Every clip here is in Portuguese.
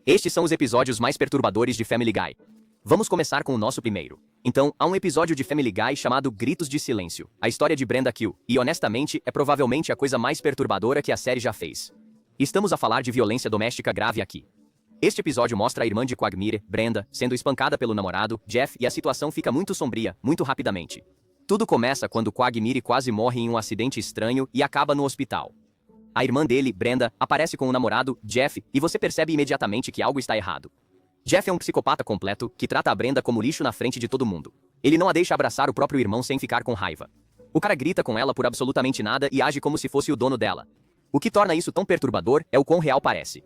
Estes são os episódios mais perturbadores de Family Guy. Vamos começar com o nosso primeiro. Então, há um episódio de Family Guy chamado Gritos de Silêncio, a história de Brenda Kill, e honestamente, é provavelmente a coisa mais perturbadora que a série já fez. Estamos a falar de violência doméstica grave aqui. Este episódio mostra a irmã de Quagmire, Brenda, sendo espancada pelo namorado, Jeff, e a situação fica muito sombria, muito rapidamente. Tudo começa quando Quagmire quase morre em um acidente estranho e acaba no hospital. A irmã dele, Brenda, aparece com o namorado, Jeff, e você percebe imediatamente que algo está errado. Jeff é um psicopata completo, que trata a Brenda como lixo na frente de todo mundo. Ele não a deixa abraçar o próprio irmão sem ficar com raiva. O cara grita com ela por absolutamente nada e age como se fosse o dono dela. O que torna isso tão perturbador é o quão real parece.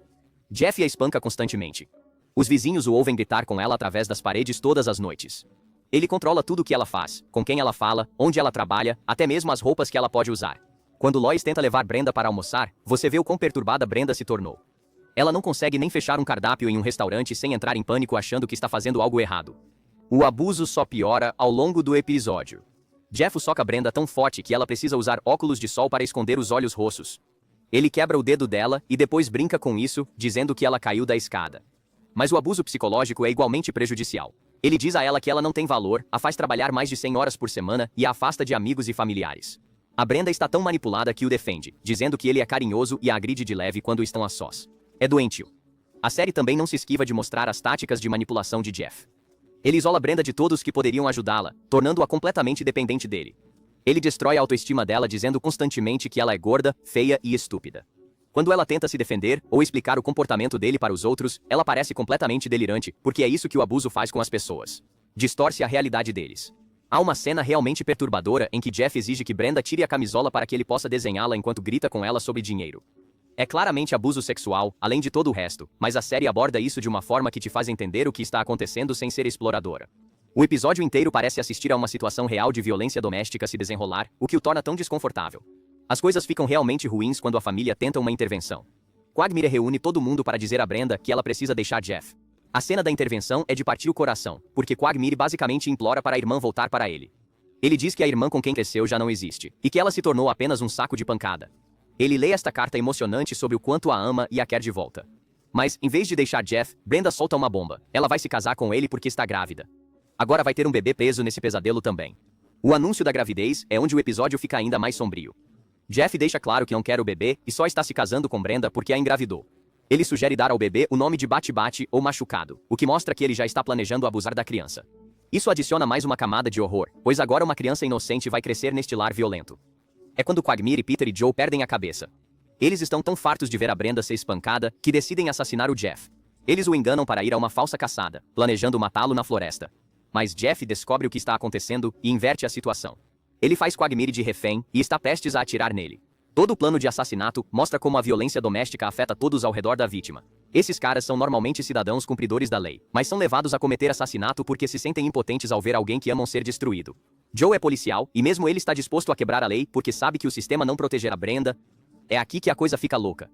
Jeff a espanca constantemente. Os vizinhos o ouvem gritar com ela através das paredes todas as noites. Ele controla tudo o que ela faz, com quem ela fala, onde ela trabalha, até mesmo as roupas que ela pode usar. Quando Lois tenta levar Brenda para almoçar, você vê o quão perturbada Brenda se tornou. Ela não consegue nem fechar um cardápio em um restaurante sem entrar em pânico achando que está fazendo algo errado. O abuso só piora ao longo do episódio. Jeff soca Brenda tão forte que ela precisa usar óculos de sol para esconder os olhos roxos. Ele quebra o dedo dela e depois brinca com isso, dizendo que ela caiu da escada. Mas o abuso psicológico é igualmente prejudicial. Ele diz a ela que ela não tem valor, a faz trabalhar mais de 100 horas por semana e a afasta de amigos e familiares. A Brenda está tão manipulada que o defende, dizendo que ele é carinhoso e a agride de leve quando estão a sós. É doentio. A série também não se esquiva de mostrar as táticas de manipulação de Jeff. Ele isola Brenda de todos que poderiam ajudá-la, tornando-a completamente dependente dele. Ele destrói a autoestima dela dizendo constantemente que ela é gorda, feia e estúpida. Quando ela tenta se defender ou explicar o comportamento dele para os outros, ela parece completamente delirante, porque é isso que o abuso faz com as pessoas. Distorce a realidade deles. Há uma cena realmente perturbadora em que Jeff exige que Brenda tire a camisola para que ele possa desenhá-la enquanto grita com ela sobre dinheiro. É claramente abuso sexual, além de todo o resto, mas a série aborda isso de uma forma que te faz entender o que está acontecendo sem ser exploradora. O episódio inteiro parece assistir a uma situação real de violência doméstica se desenrolar, o que o torna tão desconfortável. As coisas ficam realmente ruins quando a família tenta uma intervenção. Quagmire reúne todo mundo para dizer a Brenda que ela precisa deixar Jeff. A cena da intervenção é de partir o coração, porque Quagmire basicamente implora para a irmã voltar para ele. Ele diz que a irmã com quem cresceu já não existe, e que ela se tornou apenas um saco de pancada. Ele lê esta carta emocionante sobre o quanto a ama e a quer de volta. Mas, em vez de deixar Jeff, Brenda solta uma bomba. Ela vai se casar com ele porque está grávida. Agora vai ter um bebê preso nesse pesadelo também. O anúncio da gravidez é onde o episódio fica ainda mais sombrio. Jeff deixa claro que não quer o bebê e só está se casando com Brenda porque a engravidou. Ele sugere dar ao bebê o nome de Bate-Bate ou Machucado, o que mostra que ele já está planejando abusar da criança. Isso adiciona mais uma camada de horror, pois agora uma criança inocente vai crescer neste lar violento. É quando Quagmire, Peter e Joe perdem a cabeça. Eles estão tão fartos de ver a Brenda ser espancada que decidem assassinar o Jeff. Eles o enganam para ir a uma falsa caçada, planejando matá-lo na floresta. Mas Jeff descobre o que está acontecendo e inverte a situação. Ele faz Quagmire de refém e está prestes a atirar nele. Todo o plano de assassinato mostra como a violência doméstica afeta todos ao redor da vítima. Esses caras são normalmente cidadãos cumpridores da lei, mas são levados a cometer assassinato porque se sentem impotentes ao ver alguém que amam ser destruído. Joe é policial, e mesmo ele está disposto a quebrar a lei porque sabe que o sistema não protegerá Brenda. É aqui que a coisa fica louca.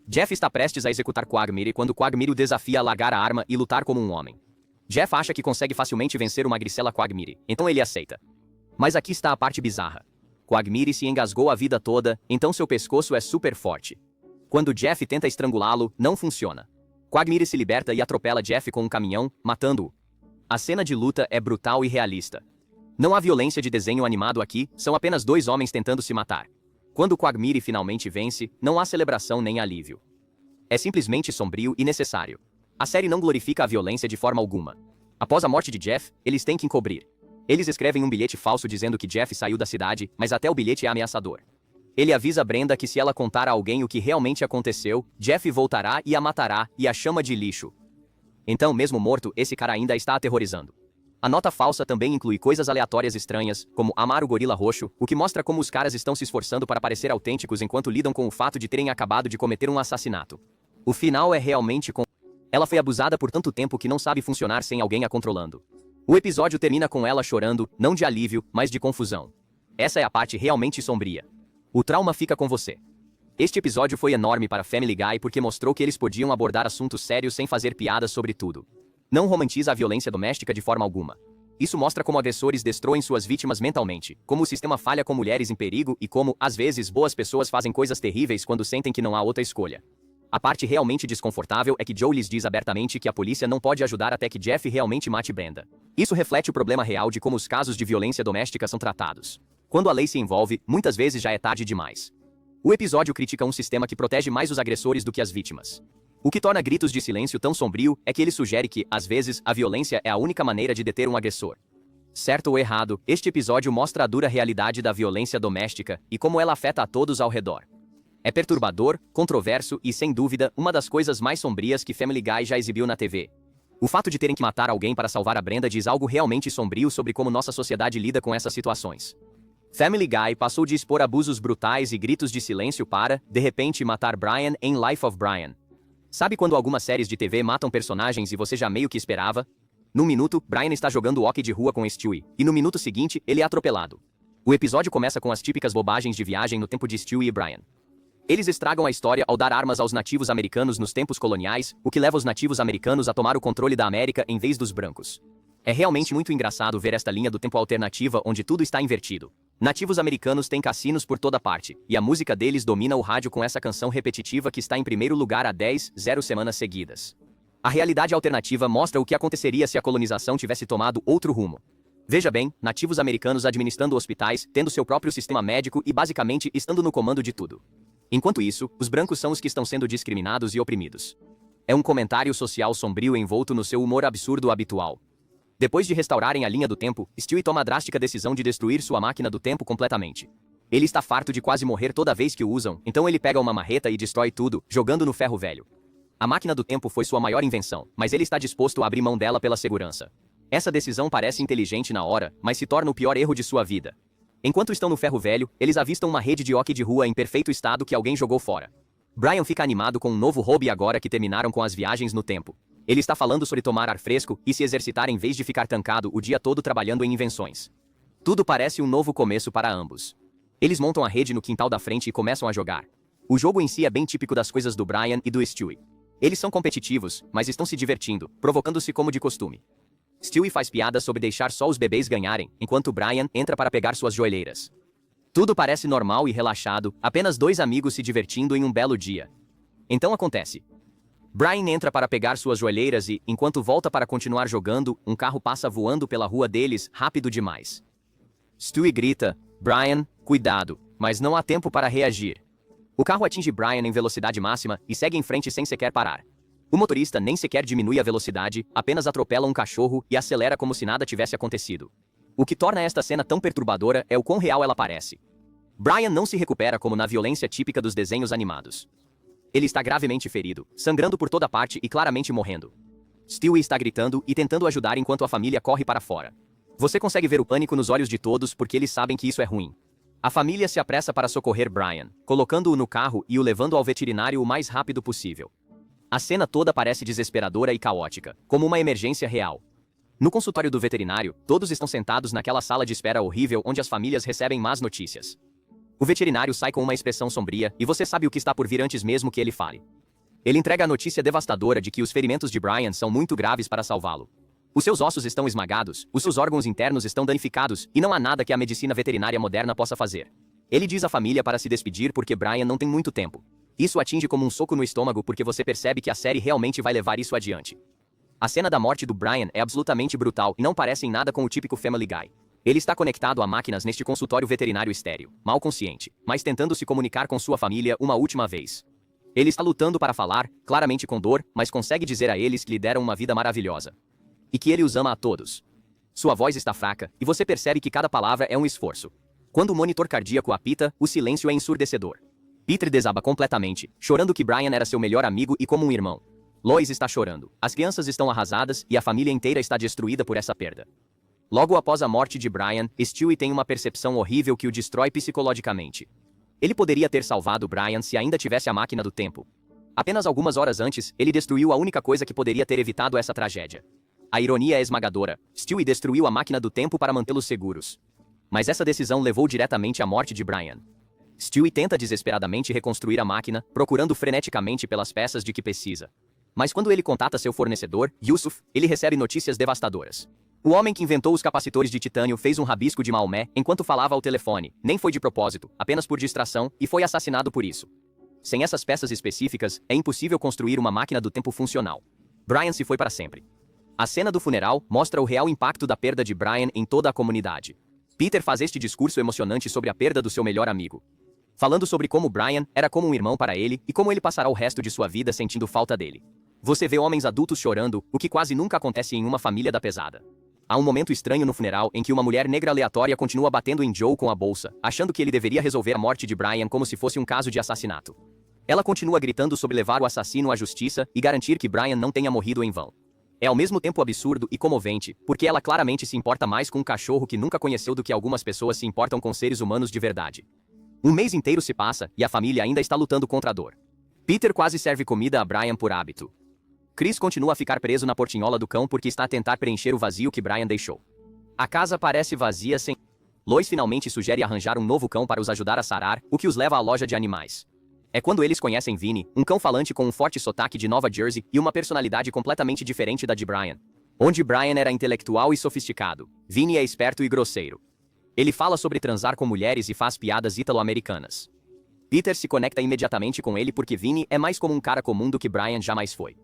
Jeff está prestes a executar Quagmire quando Quagmire o desafia a largar a arma e lutar como um homem. Jeff acha que consegue facilmente vencer o magricela Quagmire, então ele aceita. Mas aqui está a parte bizarra. Quagmire se engasgou a vida toda, então seu pescoço é super forte. Quando Jeff tenta estrangulá-lo, não funciona. Quagmire se liberta e atropela Jeff com um caminhão, matando-o. A cena de luta é brutal e realista. Não há violência de desenho animado aqui, são apenas dois homens tentando se matar. Quando Quagmire finalmente vence, não há celebração nem alívio. É simplesmente sombrio e necessário. A série não glorifica a violência de forma alguma. Após a morte de Jeff, eles têm que encobrir. Eles escrevem um bilhete falso dizendo que Jeff saiu da cidade, mas até o bilhete é ameaçador. Ele avisa Brenda que se ela contar a alguém o que realmente aconteceu, Jeff voltará e a matará e a chama de lixo. Então, mesmo morto, esse cara ainda está aterrorizando. A nota falsa também inclui coisas aleatórias estranhas, como amar o gorila roxo, o que mostra como os caras estão se esforçando para parecer autênticos enquanto lidam com o fato de terem acabado de cometer um assassinato. O final é realmente Ela foi abusada por tanto tempo que não sabe funcionar sem alguém a controlando. O episódio termina com ela chorando, não de alívio, mas de confusão. Essa é a parte realmente sombria. O trauma fica com você. Este episódio foi enorme para Family Guy porque mostrou que eles podiam abordar assuntos sérios sem fazer piadas sobre tudo. Não romantiza a violência doméstica de forma alguma. Isso mostra como agressores destroem suas vítimas mentalmente, como o sistema falha com mulheres em perigo e como, às vezes, boas pessoas fazem coisas terríveis quando sentem que não há outra escolha. A parte realmente desconfortável é que Joe lhes diz abertamente que a polícia não pode ajudar até que Jeff realmente mate Brenda. Isso reflete o problema real de como os casos de violência doméstica são tratados. Quando a lei se envolve, muitas vezes já é tarde demais. O episódio critica um sistema que protege mais os agressores do que as vítimas. O que torna Gritos de Silêncio tão sombrio é que ele sugere que, às vezes, a violência é a única maneira de deter um agressor. Certo ou errado, este episódio mostra a dura realidade da violência doméstica e como ela afeta a todos ao redor. É perturbador, controverso e, sem dúvida, uma das coisas mais sombrias que Family Guy já exibiu na TV. O fato de terem que matar alguém para salvar a Brenda diz algo realmente sombrio sobre como nossa sociedade lida com essas situações. Family Guy passou de expor abusos brutais e gritos de silêncio para, de repente, matar Brian em Life of Brian. Sabe quando algumas séries de TV matam personagens e você já meio que esperava? Num minuto, Brian está jogando hóquei de rua com Stewie, e no minuto seguinte, ele é atropelado. O episódio começa com as típicas bobagens de viagem no tempo de Stewie e Brian. Eles estragam a história ao dar armas aos nativos americanos nos tempos coloniais, o que leva os nativos americanos a tomar o controle da América em vez dos brancos. É realmente muito engraçado ver esta linha do tempo alternativa onde tudo está invertido. Nativos americanos têm cassinos por toda parte, e a música deles domina o rádio com essa canção repetitiva que está em primeiro lugar há 0 semanas seguidas. A realidade alternativa mostra o que aconteceria se a colonização tivesse tomado outro rumo. Veja bem, nativos americanos administrando hospitais, tendo seu próprio sistema médico e basicamente estando no comando de tudo. Enquanto isso, os brancos são os que estão sendo discriminados e oprimidos. É um comentário social sombrio envolto no seu humor absurdo habitual. Depois de restaurarem a linha do tempo, Stewie toma a drástica decisão de destruir sua máquina do tempo completamente. Ele está farto de quase morrer toda vez que o usam, então ele pega uma marreta e destrói tudo, jogando no ferro velho. A máquina do tempo foi sua maior invenção, mas ele está disposto a abrir mão dela pela segurança. Essa decisão parece inteligente na hora, mas se torna o pior erro de sua vida. Enquanto estão no ferro velho, eles avistam uma rede de hóquei de rua em perfeito estado que alguém jogou fora. Brian fica animado com um novo hobby agora que terminaram com as viagens no tempo. Ele está falando sobre tomar ar fresco e se exercitar em vez de ficar trancado o dia todo trabalhando em invenções. Tudo parece um novo começo para ambos. Eles montam a rede no quintal da frente e começam a jogar. O jogo em si é bem típico das coisas do Brian e do Stewie. Eles são competitivos, mas estão se divertindo, provocando-se como de costume. Stewie faz piadas sobre deixar só os bebês ganharem, enquanto Brian entra para pegar suas joelheiras. Tudo parece normal e relaxado, apenas dois amigos se divertindo em um belo dia. Então acontece. Brian entra para pegar suas joelheiras e, enquanto volta para continuar jogando, um carro passa voando pela rua deles, rápido demais. Stewie grita, Brian, cuidado, mas não há tempo para reagir. O carro atinge Brian em velocidade máxima e segue em frente sem sequer parar. O motorista nem sequer diminui a velocidade, apenas atropela um cachorro e acelera como se nada tivesse acontecido. O que torna esta cena tão perturbadora é o quão real ela parece. Brian não se recupera como na violência típica dos desenhos animados. Ele está gravemente ferido, sangrando por toda parte e claramente morrendo. Stewie está gritando e tentando ajudar enquanto a família corre para fora. Você consegue ver o pânico nos olhos de todos porque eles sabem que isso é ruim. A família se apressa para socorrer Brian, colocando-o no carro e o levando ao veterinário o mais rápido possível. A cena toda parece desesperadora e caótica, como uma emergência real. No consultório do veterinário, todos estão sentados naquela sala de espera horrível onde as famílias recebem más notícias. O veterinário sai com uma expressão sombria e você sabe o que está por vir antes mesmo que ele fale. Ele entrega a notícia devastadora de que os ferimentos de Brian são muito graves para salvá-lo. Os seus ossos estão esmagados, os seus órgãos internos estão danificados e não há nada que a medicina veterinária moderna possa fazer. Ele diz à família para se despedir porque Brian não tem muito tempo. Isso atinge como um soco no estômago porque você percebe que a série realmente vai levar isso adiante. A cena da morte do Brian é absolutamente brutal e não parece em nada com o típico Family Guy. Ele está conectado a máquinas neste consultório veterinário estéril, mal consciente, mas tentando se comunicar com sua família uma última vez. Ele está lutando para falar, claramente com dor, mas consegue dizer a eles que lhe deram uma vida maravilhosa. E que ele os ama a todos. Sua voz está fraca, e você percebe que cada palavra é um esforço. Quando o monitor cardíaco apita, o silêncio é ensurdecedor. Peter desaba completamente, chorando que Brian era seu melhor amigo e como um irmão. Lois está chorando, as crianças estão arrasadas e a família inteira está destruída por essa perda. Logo após a morte de Brian, Stewie tem uma percepção horrível que o destrói psicologicamente. Ele poderia ter salvado Brian se ainda tivesse a máquina do tempo. Apenas algumas horas antes, ele destruiu a única coisa que poderia ter evitado essa tragédia. A ironia é esmagadora. Stewie destruiu a máquina do tempo para mantê-los seguros. Mas essa decisão levou diretamente à morte de Brian. Stewie tenta desesperadamente reconstruir a máquina, procurando freneticamente pelas peças de que precisa. Mas quando ele contata seu fornecedor, Yusuf, ele recebe notícias devastadoras. O homem que inventou os capacitores de titânio fez um rabisco de Maomé enquanto falava ao telefone, nem foi de propósito, apenas por distração, e foi assassinado por isso. sem essas peças específicas, é impossível construir uma máquina do tempo funcional. Brian se foi para sempre. A cena do funeral mostra o real impacto da perda de Brian em toda a comunidade. Peter faz este discurso emocionante sobre a perda do seu melhor amigo, falando sobre como Brian era como um irmão para ele e como ele passará o resto de sua vida sentindo falta dele. Você vê homens adultos chorando, o que quase nunca acontece em uma família da pesada. Há um momento estranho no funeral em que uma mulher negra aleatória continua batendo em Joe com a bolsa, achando que ele deveria resolver a morte de Brian como se fosse um caso de assassinato. Ela continua gritando sobre levar o assassino à justiça e garantir que Brian não tenha morrido em vão. É ao mesmo tempo absurdo e comovente, porque ela claramente se importa mais com um cachorro que nunca conheceu do que algumas pessoas se importam com seres humanos de verdade. Um mês inteiro se passa e a família ainda está lutando contra a dor. Peter quase serve comida a Brian por hábito. Chris continua a ficar preso na portinhola do cão porque está a tentar preencher o vazio que Brian deixou. A casa parece vazia sem... Lois finalmente sugere arranjar um novo cão para os ajudar a sarar, o que os leva à loja de animais. É quando eles conhecem Vinny, um cão falante com um forte sotaque de Nova Jersey e uma personalidade completamente diferente da de Brian. Onde Brian era intelectual e sofisticado, Vinny é esperto e grosseiro. Ele fala sobre transar com mulheres e faz piadas ítalo-americanas. Peter se conecta imediatamente com ele porque Vinny é mais como um cara comum do que Brian jamais foi.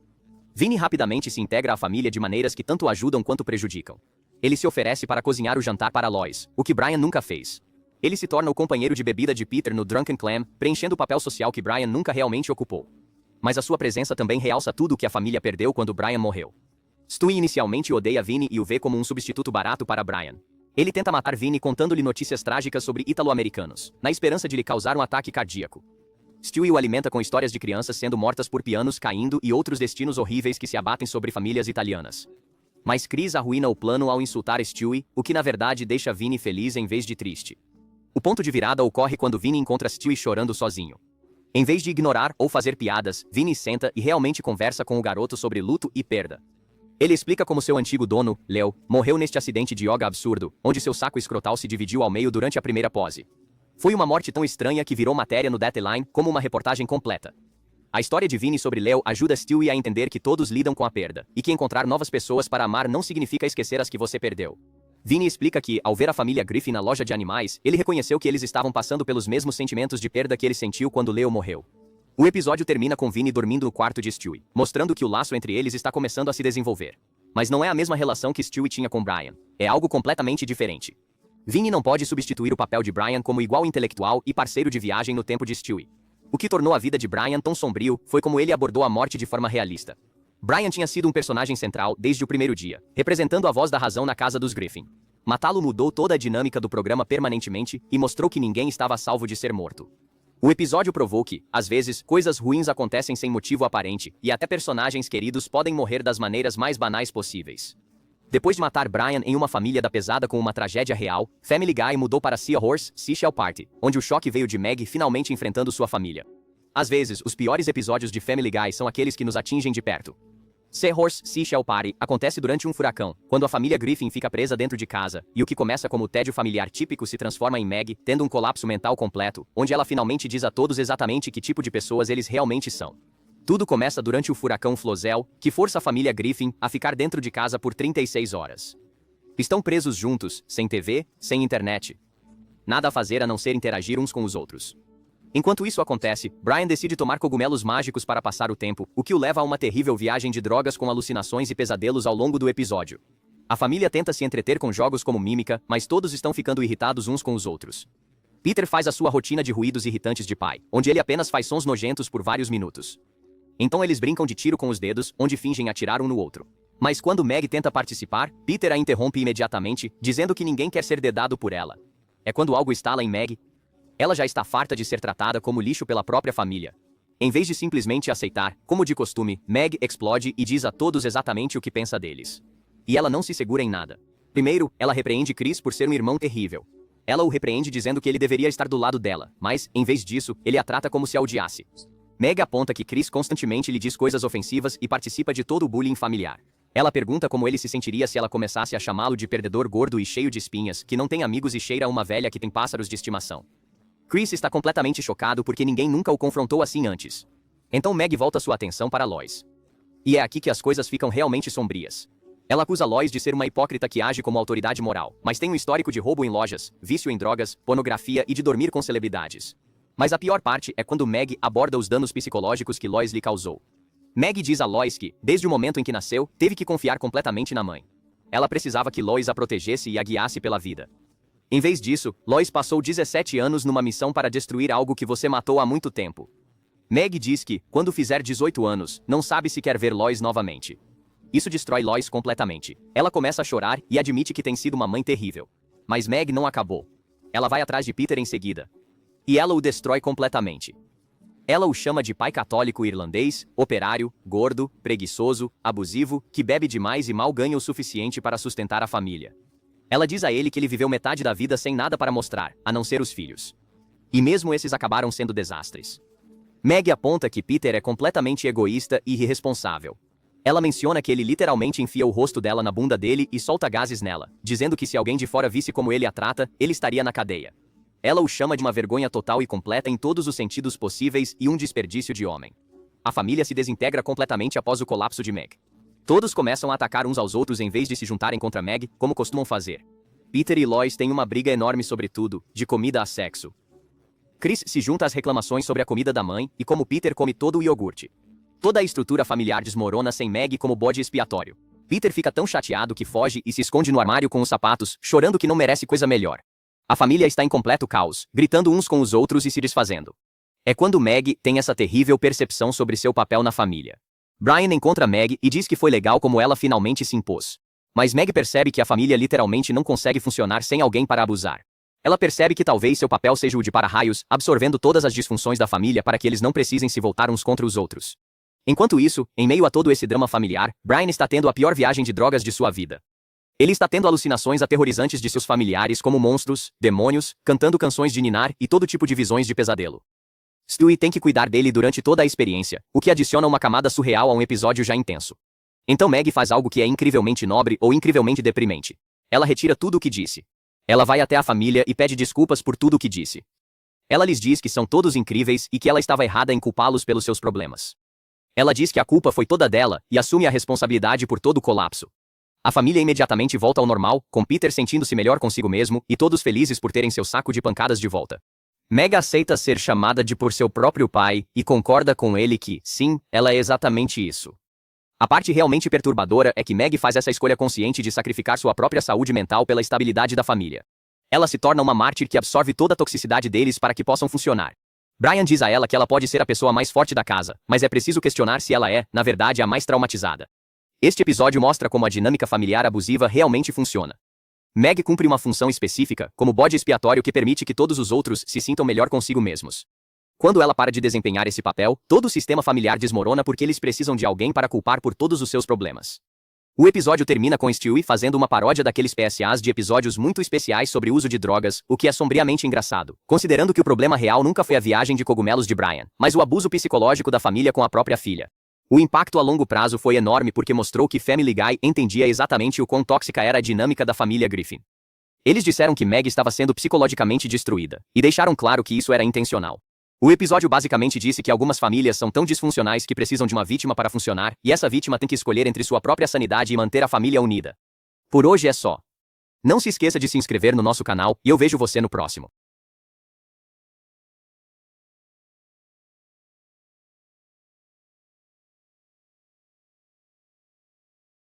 Vinny rapidamente se integra à família de maneiras que tanto ajudam quanto prejudicam. Ele se oferece para cozinhar o jantar para Lois, o que Brian nunca fez. Ele se torna o companheiro de bebida de Peter no Drunken Clam, preenchendo o papel social que Brian nunca realmente ocupou. Mas a sua presença também realça tudo o que a família perdeu quando Brian morreu. Stewie inicialmente odeia Vinny e o vê como um substituto barato para Brian. Ele tenta matar Vinny contando-lhe notícias trágicas sobre ítalo-americanos, na esperança de lhe causar um ataque cardíaco. Stewie o alimenta com histórias de crianças sendo mortas por pianos caindo e outros destinos horríveis que se abatem sobre famílias italianas. Mas Chris arruína o plano ao insultar Stewie, o que na verdade deixa Vinny feliz em vez de triste. O ponto de virada ocorre quando Vinny encontra Stewie chorando sozinho. Em vez de ignorar ou fazer piadas, Vinny senta e realmente conversa com o garoto sobre luto e perda. Ele explica como seu antigo dono, Leo, morreu neste acidente de yoga absurdo, onde seu saco escrotal se dividiu ao meio durante a primeira pose. Foi uma morte tão estranha que virou matéria no Deadline como uma reportagem completa. A história de Vinny sobre Leo ajuda Stewie a entender que todos lidam com a perda, e que encontrar novas pessoas para amar não significa esquecer as que você perdeu. Vinny explica que, ao ver a família Griffin na loja de animais, ele reconheceu que eles estavam passando pelos mesmos sentimentos de perda que ele sentiu quando Leo morreu. O episódio termina com Vinny dormindo no quarto de Stewie, mostrando que o laço entre eles está começando a se desenvolver. Mas não é a mesma relação que Stewie tinha com Brian. É algo completamente diferente. Vinny não pode substituir o papel de Brian como igual intelectual e parceiro de viagem no tempo de Stewie. O que tornou a vida de Brian tão sombrio foi como ele abordou a morte de forma realista. Brian tinha sido um personagem central desde o primeiro dia, representando a voz da razão na casa dos Griffin. Matá-lo mudou toda a dinâmica do programa permanentemente e mostrou que ninguém estava salvo de ser morto. O episódio provou que, às vezes, coisas ruins acontecem sem motivo aparente, e até personagens queridos podem morrer das maneiras mais banais possíveis. Depois de matar Brian em uma família da pesada com uma tragédia real, Family Guy mudou para Seahorse, Seashell Party, onde o choque veio de Meg finalmente enfrentando sua família. Às vezes, os piores episódios de Family Guy são aqueles que nos atingem de perto. Seahorse, Seashell Party acontece durante um furacão, quando a família Griffin fica presa dentro de casa, e o que começa como tédio familiar típico se transforma em Meg, tendo um colapso mental completo, onde ela finalmente diz a todos exatamente que tipo de pessoas eles realmente são. Tudo começa durante o furacão Flozell, que força a família Griffin a ficar dentro de casa por 36 horas. Estão presos juntos, sem TV, sem internet. Nada a fazer a não ser interagir uns com os outros. Enquanto isso acontece, Brian decide tomar cogumelos mágicos para passar o tempo, o que o leva a uma terrível viagem de drogas com alucinações e pesadelos ao longo do episódio. A família tenta se entreter com jogos como mímica, mas todos estão ficando irritados uns com os outros. Peter faz a sua rotina de ruídos irritantes de pai, onde ele apenas faz sons nojentos por vários minutos. Então eles brincam de tiro com os dedos, onde fingem atirar um no outro. Mas quando Meg tenta participar, Peter a interrompe imediatamente, dizendo que ninguém quer ser dedado por ela. É quando algo estala em Meg. Ela já está farta de ser tratada como lixo pela própria família. Em vez de simplesmente aceitar, como de costume, Meg explode e diz a todos exatamente o que pensa deles. E ela não se segura em nada. Primeiro, ela repreende Chris por ser um irmão terrível. Ela o repreende dizendo que ele deveria estar do lado dela, mas, em vez disso, ele a trata como se a odiasse. Meg aponta que Chris constantemente lhe diz coisas ofensivas e participa de todo o bullying familiar. Ela pergunta como ele se sentiria se ela começasse a chamá-lo de perdedor gordo e cheio de espinhas, que não tem amigos e cheira a uma velha que tem pássaros de estimação. Chris está completamente chocado porque ninguém nunca o confrontou assim antes. Então Meg volta sua atenção para Lois. E é aqui que as coisas ficam realmente sombrias. Ela acusa Lois de ser uma hipócrita que age como autoridade moral, mas tem um histórico de roubo em lojas, vício em drogas, pornografia e de dormir com celebridades. Mas a pior parte é quando Meg aborda os danos psicológicos que Lois lhe causou. Meg diz a Lois que, desde o momento em que nasceu, teve que confiar completamente na mãe. Ela precisava que Lois a protegesse e a guiasse pela vida. Em vez disso, Lois passou 17 anos numa missão para destruir algo que você matou há muito tempo. Meg diz que, quando fizer 18 anos, não sabe se quer ver Lois novamente. Isso destrói Lois completamente. Ela começa a chorar e admite que tem sido uma mãe terrível. Mas Meg não acabou. Ela vai atrás de Peter em seguida. E ela o destrói completamente. Ela o chama de pai católico irlandês, operário, gordo, preguiçoso, abusivo, que bebe demais e mal ganha o suficiente para sustentar a família. Ela diz a ele que ele viveu metade da vida sem nada para mostrar, a não ser os filhos. E mesmo esses acabaram sendo desastres. Meg aponta que Peter é completamente egoísta e irresponsável. Ela menciona que ele literalmente enfia o rosto dela na bunda dele e solta gases nela, dizendo que se alguém de fora visse como ele a trata, ele estaria na cadeia. Ela o chama de uma vergonha total e completa em todos os sentidos possíveis e um desperdício de homem. A família se desintegra completamente após o colapso de Meg. Todos começam a atacar uns aos outros em vez de se juntarem contra Meg, como costumam fazer. Peter e Lois têm uma briga enorme sobre tudo, de comida a sexo. Chris se junta às reclamações sobre a comida da mãe e como Peter come todo o iogurte. Toda a estrutura familiar desmorona sem Meg como bode expiatório. Peter fica tão chateado que foge e se esconde no armário com os sapatos, chorando que não merece coisa melhor. A família está em completo caos, gritando uns com os outros e se desfazendo. É quando Meg tem essa terrível percepção sobre seu papel na família. Brian encontra Meg e diz que foi legal como ela finalmente se impôs. Mas Meg percebe que a família literalmente não consegue funcionar sem alguém para abusar. Ela percebe que talvez seu papel seja o de para-raios, absorvendo todas as disfunções da família para que eles não precisem se voltar uns contra os outros. Enquanto isso, em meio a todo esse drama familiar, Brian está tendo a pior viagem de drogas de sua vida. Ele está tendo alucinações aterrorizantes de seus familiares como monstros, demônios, cantando canções de ninar e todo tipo de visões de pesadelo. Stewie tem que cuidar dele durante toda a experiência, o que adiciona uma camada surreal a um episódio já intenso. Então Meg faz algo que é incrivelmente nobre ou incrivelmente deprimente. Ela retira tudo o que disse. Ela vai até a família e pede desculpas por tudo o que disse. Ela lhes diz que são todos incríveis e que ela estava errada em culpá-los pelos seus problemas. Ela diz que a culpa foi toda dela e assume a responsabilidade por todo o colapso. A família imediatamente volta ao normal, com Peter sentindo-se melhor consigo mesmo e todos felizes por terem seu saco de pancadas de volta. Meg aceita ser chamada de por seu próprio pai e concorda com ele que, sim, ela é exatamente isso. A parte realmente perturbadora é que Meg faz essa escolha consciente de sacrificar sua própria saúde mental pela estabilidade da família. Ela se torna uma mártir que absorve toda a toxicidade deles para que possam funcionar. Brian diz a ela que ela pode ser a pessoa mais forte da casa, mas é preciso questionar se ela é, na verdade, a mais traumatizada. Este episódio mostra como a dinâmica familiar abusiva realmente funciona. Meg cumpre uma função específica, como bode expiatório que permite que todos os outros se sintam melhor consigo mesmos. Quando ela para de desempenhar esse papel, todo o sistema familiar desmorona porque eles precisam de alguém para culpar por todos os seus problemas. O episódio termina com Stewie fazendo uma paródia daqueles PSAs de episódios muito especiais sobre o uso de drogas, o que é sombriamente engraçado, considerando que o problema real nunca foi a viagem de cogumelos de Brian, mas o abuso psicológico da família com a própria filha. O impacto a longo prazo foi enorme porque mostrou que Family Guy entendia exatamente o quão tóxica era a dinâmica da família Griffin. Eles disseram que Meg estava sendo psicologicamente destruída, e deixaram claro que isso era intencional. O episódio basicamente disse que algumas famílias são tão disfuncionais que precisam de uma vítima para funcionar, e essa vítima tem que escolher entre sua própria sanidade e manter a família unida. Por hoje é só. Não se esqueça de se inscrever no nosso canal, e eu vejo você no próximo.